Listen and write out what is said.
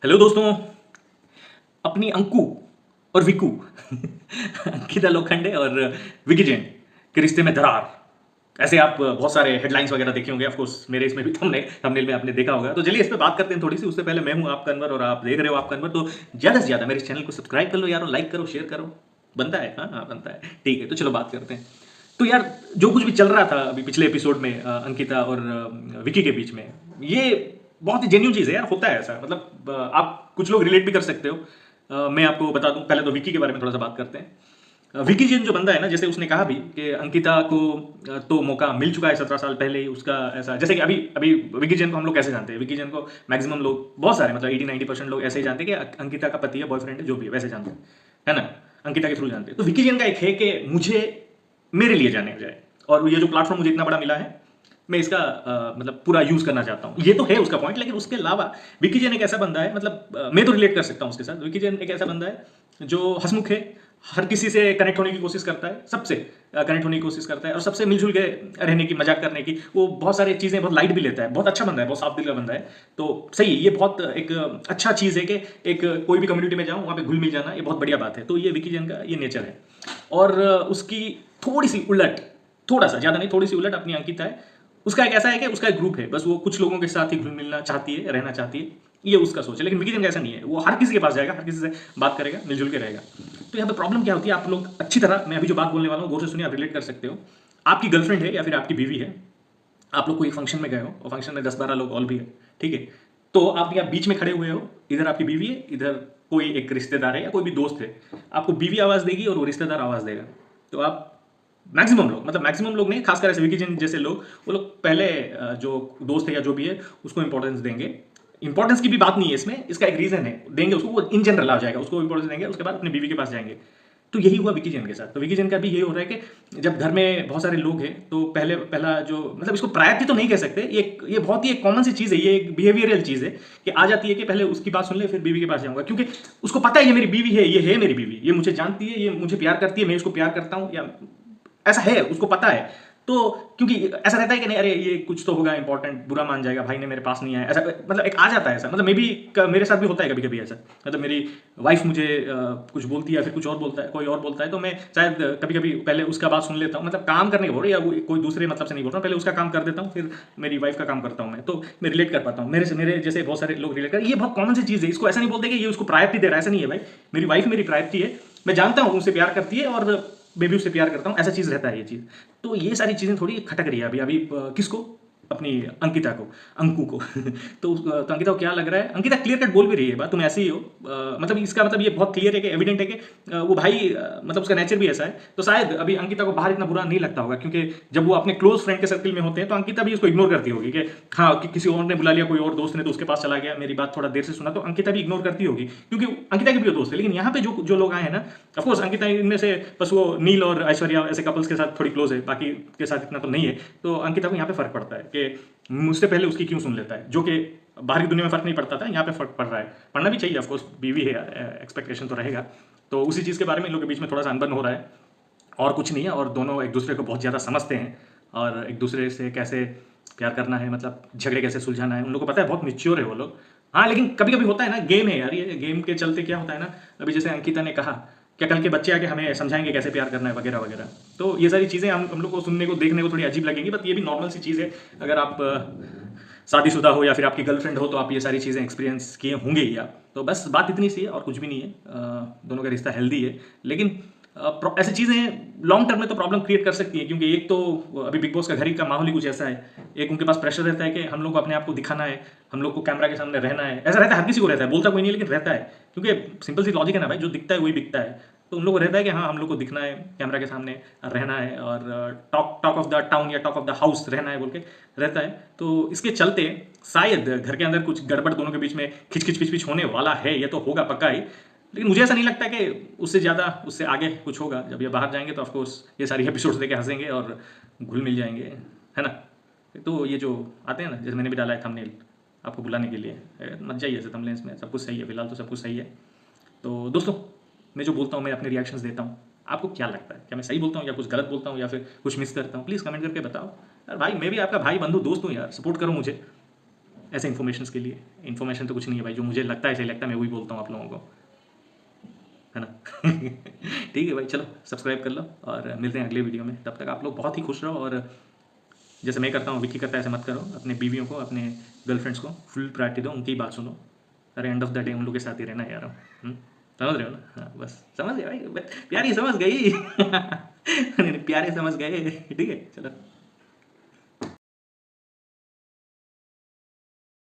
Hello दोस्तों। अपनी अंकु और विकू अंकिता लोखंडे और विकी जैन के रिश्ते में दरार। ऐसे आप बहुत सारे हेडलाइंस वगैरह देखे होंगे, ऑफ कोर्स मेरे इसमें भी थंबनेल में आपने देखा होगा। तो चलिए इस पे बात करते हैं थोड़ी सी। उससे पहले मैं हूं आपका अनवर और आप देख रहे हो आपका अनवर। तो ज्यादा से ज्यादा मेरे इस चैनल को सब्सक्राइब कर लो यार, और लाइक करो, शेयर करो। बनता है? हाँ हाँ, बनता है। ठीक है, तो चलो बात करते हैं। तो यार, जो कुछ भी चल रहा था अभी पिछले एपिसोड में अंकिता और विकी के बीच में, ये बहुत ही जेन्यून चीज़ है यार। होता है ऐसा, मतलब आप कुछ लोग रिलेट भी कर सकते हो। मैं आपको बता दूं, पहले तो विकी के बारे में थोड़ा सा बात करते हैं। विकी जैन जो बंदा है ना, जैसे उसने कहा भी कि अंकिता को तो मौका मिल चुका है 17 साल पहले ही उसका। ऐसा जैसे कि अभी अभी विकी जैन को हम लोग कैसे जानते हैं? विकी जैन को मैक्सिमम लोग, बहुत सारे मतलब 80-90% लोग ऐसे ही जानते हैं कि अंकिता का पति है, बॉयफ्रेंड है, जो भी है वैसे जानते हैं, है ना। अंकिता के थ्रू जानते हैं। तो विकी जैन का एक है कि मुझे, मेरे लिए जाने जाए, और ये जो प्लेटफॉर्म मुझे इतना बड़ा मिला है, मैं इसका मतलब पूरा यूज करना चाहता हूँ। ये तो है उसका पॉइंट, लेकिन उसके अलावा विकी जैन एक ऐसा बंदा है, मतलब मैं तो रिलेट कर सकता हूँ उसके साथ। विकी जैन एक ऐसा बंदा है जो हंसमुख है, हर किसी से कनेक्ट होने की कोशिश करता है, सबसे कनेक्ट होने की कोशिश करता है, और सबसे मिलजुल के रहने की, मजाक करने की, वो बहुत सारी चीज़ें बहुत लाइट भी लेता है। बहुत अच्छा बंदा है, बहुत साफ दिल का बंदा है। तो सही, ये बहुत एक अच्छा चीज़ है कि एक कोई भी कम्युनिटी में जाऊँ वहाँ पे घुल मिल जाना, ये बहुत बढ़िया बात है। तो ये विकी जैन का ये नेचर है। और उसकी थोड़ी सी उलट, थोड़ा सा, ज़्यादा नहीं, थोड़ी सी उलट अपनी अंकिता है। उसका एक ऐसा है कि उसका एक ग्रुप है, बस वो कुछ लोगों के साथ ही घुल मिलना चाहती है, रहना चाहती है। ये उसका सोच है। लेकिन विकी जैन का ऐसा नहीं है, वो हर किसी के पास जाएगा, हर किसी से बात करेगा, मिलजुल के रहेगा। तो यहाँ पे प्रॉब्लम क्या होती है, आप लोग अच्छी तरह, मैं अभी जो बात बोलने वाला हूँ गौर से सुनिए, आप रिलेट कर सकते हो। आपकी गर्लफ्रेंड है या फिर आपकी बीवी है, आप लोग कोई फंक्शन में गए हो, और फंक्शन में 10-12 लोग और भी है, ठीक है। तो आप यहाँ बीच में खड़े हुए हो, इधर आपकी बीवी है, इधर कोई एक रिश्तेदार है या कोई भी दोस्त है। आपको बीवी आवाज़ देगी और वो रिश्तेदार आवाज़ देगा। तो आप, मैक्सिमम लोग, मतलब मैक्सिमम लोग नहीं, खासकर ऐसे विकी जैन जैसे लोग, वो लोग पहले जो दोस्त है या जो भी है उसको इंपॉर्टेंस देंगे। इंपॉर्टेंस की भी बात नहीं है इसमें, इसका एक रीजन है, देंगे उसको, वो इन जनरल आ जाएगा, उसको इंपॉर्टेंस देंगे, उसके बाद अपनी बीवी के पास जाएंगे। तो यही हुआ विकी जैन के साथ। तो विकी जैन का भी यही हो रहा है कि जब घर में बहुत सारे लोग हैं, तो पहला जो, मतलब इसको प्रायोरिटी तो नहीं कह सकते, ये बहुत ही एक कॉमन सी चीज़ है, ये एक बिहेवियरल चीज़ है कि आ जाती है कि पहले उसकी बात सुन ले फिर बीवी के पास जाऊंगा, क्योंकि उसको पता है ये मेरी बीवी है, ये है मेरी बीवी, ये मुझे जानती है, ये मुझे प्यार करती है, मैं इसको प्यार करता हूँ, या ऐसा है, उसको पता है। तो क्योंकि ऐसा रहता है कि नहीं, अरे ये कुछ तो होगा इंपॉर्टेंट, बुरा मान जाएगा, भाई ने मेरे पास नहीं आया, ऐसा मतलब एक आ जाता है ऐसा। मतलब मे भी मेरे साथ भी होता है कभी कभी ऐसा। मतलब मेरी वाइफ मुझे कुछ बोलती है या फिर कुछ और बोलता है, कोई और बोलता है, तो मैं शायद कभी कभी पहले उसका बात सुन लेता हूँ, मतलब काम करने के बोल रहे, या कोई दूसरे मतलब से नहीं बोल रहा हूँ, पहले उसका काम कर देता हूँ, फिर मेरी वाइफ का काम करता हूँ मैं। तो मैं रिलेट कर पाता हूँ, मेरे जैसे बहुत सारे लोग रिलेट कर। ये बहुत कॉमन सी चीज़ है, इसको ऐसा नहीं बोलते कि ये उसको प्रायोरिटी दे रहा है, ऐसा नहीं है भाई। मेरी वाइफ मेरी प्रायोरिटी है, मैं जानता हूँ उनसे प्यार करती है, और मैं भी उससे प्यार करता हूँ, ऐसा चीज़ रहता है ये चीज़। तो ये सारी चीज़ें थोड़ी खटक रही है अभी अभी किसको, अपनी अंकिता को, अंकु को तो अंकिता को क्या लग रहा है, अंकिता क्लियर कट बोल भी रही है बात, तुम ऐसे ही हो। मतलब इसका मतलब ये बहुत क्लियर है कि एविडेंट है कि वो भाई मतलब उसका नेचर भी ऐसा है। तो शायद अभी अंकिता को बाहर इतना बुरा नहीं लगता होगा, क्योंकि जब वो अपने क्लोज फ्रेंड के सर्कल में होते हैं तो अंकिता भी उसको इग्नोर करती होगी कि हाँ, कि किसी और ने बुला लिया, कोई और दोस्त ने, तो उसके पास चला गया, मेरी बात थोड़ा देर से सुना, तो अंकिता भी इग्नोर करती होगी, क्योंकि अंकिता के भी दोस्त है। लेकिन यहाँ पे जो जो लोग आए हैं ना, ऑफकोर्स अंकिता इनमें से बस वो नील और ऐश्वर्या ऐसे कपल्स के साथ थोड़ी क्लोज है, बाकी के साथ इतना तो नहीं है। तो अंकिता को यहाँ पे फर्क पड़ता है कि मुझसे पहले उसकी क्यों सुन लेता है, जो कि बाहरी दुनिया में फर्क नहीं पड़ता था, यहाँ पे फर्क पड़ रहा है। पढ़ना भी चाहिए, ऑफकोर्स बीवी है, एक्सपेक्टेशन तो रहेगा। तो उसी चीज़ के बारे में इन लोगों के बीच में थोड़ा सा अनबन हो रहा है, और कुछ नहीं है। और दोनों एक दूसरे को बहुत ज़्यादा समझते हैं, और एक दूसरे से कैसे प्यार करना है, मतलब झगड़े कैसे सुलझाना है, उन लोगों को पता है, बहुत मिच्योर है वो लोग। हाँ, लेकिन कभी कभी होता है ना, गेम है यार, ये गेम के चलते क्या होता है ना, अभी जैसे अंकिता ने कहा क्या कल के बच्चे आके हमें समझाएंगे कैसे प्यार करना है, वगैरह वगैरह। तो ये सारी चीज़ें हम लोग को सुनने को, देखने को थोड़ी अजीब लगेंगी, बट ये भी नॉर्मल सी चीज़ है। अगर आप शादीशुदा हो या फिर आपकी गर्लफ्रेंड हो, तो आप ये सारी चीज़ें एक्सपीरियंस किए होंगे ही आप। तो बस बात इतनी सी है, और कुछ भी नहीं है। दोनों का रिश्ता हेल्दी है, लेकिन ऐसी चीज़ें लॉन्ग टर्म में तो प्रॉब्लम क्रिएट कर सकती है, क्योंकि एक तो अभी बिग बॉस का घर ही का माहौल ही कुछ ऐसा है। एक उनके पास प्रेशर रहता है कि हम लोग को अपने आप को दिखाना है, हम लोग को कैमरा के सामने रहना है, ऐसा रहता है, हर किसी को रहता है, बोलता कोई नहीं लेकिन रहता है, क्योंकि सिंपल सी लॉजिक है ना भाई, जो दिखता है वही बिकता है। तो उन लोगों को रहता है कि हाँ, हम लोग को दिखना है, कैमरा के सामने रहना है, और टॉक ऑफ द टाउन या टॉक ऑफ द हाउस रहना है बोल के रहता है। तो इसके चलते शायद घर के अंदर कुछ गड़बड़ दोनों के बीच में खिच खिच पिच होने वाला है, ये तो होगा पक्का ही। लेकिन मुझे ऐसा नहीं लगता कि उससे ज़्यादा, उससे आगे कुछ होगा। जब ये बाहर जाएंगे तो ऑफकोर्स ये सारी एपिसोड्स देके हंसेंगे और घुल मिल जाएंगे, है ना। तो ये जो आते हैं ना, जैसे मैंने भी डाला है थंबनेल आपको बुलाने के लिए, मत जाइए ऐसे थंबनेल्स में, सब कुछ सही है, फिलहाल तो सब कुछ सही है। तो दोस्तों, मैं जो बोलता हूँ, मैं अपने रिएक्शंस देता हूँ, आपको क्या लगता है, क्या मैं सही बोलता हूँ या कुछ गलत बोलता हूँ या फिर कुछ मिस करता हूँ? प्लीज़ कमेंट करके बताओ यार। भाई मैं भी आपका भाई, बंधु, दोस्त हूँ यार, सपोर्ट करो मुझे। ऐसे इन्फॉर्मेशन के लिए। इन्फॉर्मेशन तो कुछ नहीं है भाई, जो मुझे लगता है सही लगता है मैं वही बोलता हूँ आप लोगों को, है ना। ठीक है भाई, चलो सब्सक्राइब कर लो और मिलते हैं अगले वीडियो में। तब तक आप लोग बहुत ही खुश रहो, और जैसे मैं करता हूँ, विक्की करता है, ऐसे मत करो। अपने बीवियों को, अपने गर्लफ्रेंड्स को फुल प्रायोरिटी दो, उनकी बात सुनो। अरे एंड ऑफ द डे उन लोग के साथ ही रहना यार। समझ रहे हो ना? हाँ बस समझ गए भाई, प्यारी समझ गई। प्यारे समझ गए, ठीक है चलो।